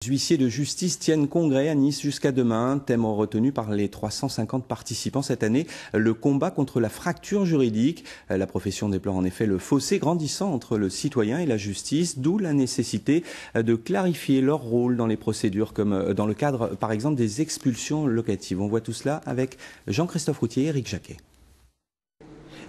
Les huissiers de justice tiennent congrès à Nice jusqu'à demain. Thème retenu par les 350 participants cette année, le combat contre la fracture juridique. La profession déplore en effet le fossé grandissant entre le citoyen et la justice, d'où la nécessité de clarifier leur rôle dans les procédures, comme dans le cadre par exemple des expulsions locatives. On voit tout cela avec Jean-Christophe Routier et Éric Jacquet.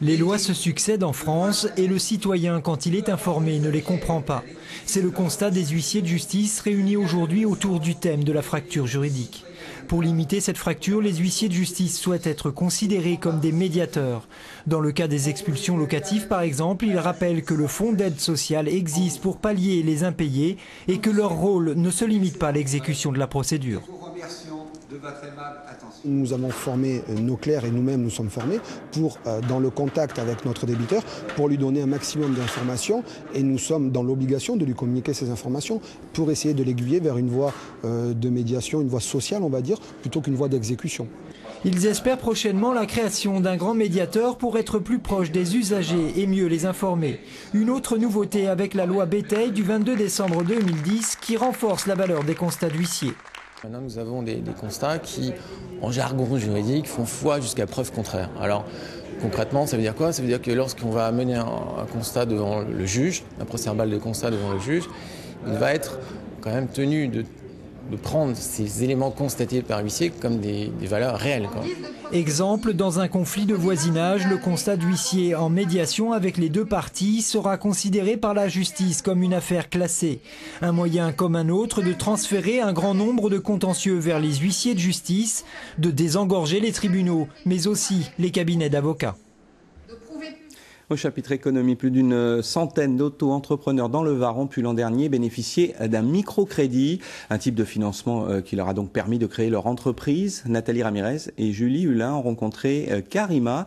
Les lois se succèdent en France et le citoyen, quand il est informé, ne les comprend pas. C'est le constat des huissiers de justice réunis aujourd'hui autour du thème de la fracture juridique. Pour limiter cette fracture, les huissiers de justice souhaitent être considérés comme des médiateurs. Dans le cas des expulsions locatives, par exemple, ils rappellent que le fonds d'aide sociale existe pour pallier les impayés et que leur rôle ne se limite pas à l'exécution de la procédure. Nous avons formé nos clercs et nous-mêmes nous sommes formés pour, dans le contact avec notre débiteur, pour lui donner un maximum d'informations et nous sommes dans l'obligation de lui communiquer ces informations pour essayer de l'aiguiller vers une voie de médiation, une voie sociale on va dire, plutôt qu'une voie d'exécution. Ils espèrent prochainement la création d'un grand médiateur pour être plus proche des usagers et mieux les informer. Une autre nouveauté avec la loi Béteille du 22 décembre 2010 qui renforce la valeur des constats d'huissier. Maintenant, nous avons des constats qui, en jargon juridique, font foi jusqu'à preuve contraire. Alors, concrètement, ça veut dire quoi? Ça veut dire que lorsqu'on va mener un constat devant le juge, un procès-verbal de constat devant le juge, il va être quand même tenu de prendre ces éléments constatés par l'huissier comme des valeurs réelles, quoi. Exemple, dans un conflit de voisinage, le constat d'huissier en médiation avec les deux parties sera considéré par la justice comme une affaire classée. Un moyen comme un autre de transférer un grand nombre de contentieux vers les huissiers de justice, de désengorger les tribunaux, mais aussi les cabinets d'avocats. Au chapitre économie, plus d'une centaine d'auto-entrepreneurs dans le Var ont pu l'an dernier bénéficier d'un microcrédit, un type de financement qui leur a donc permis de créer leur entreprise. Nathalie Ramirez et Julie Hulin ont rencontré Karima.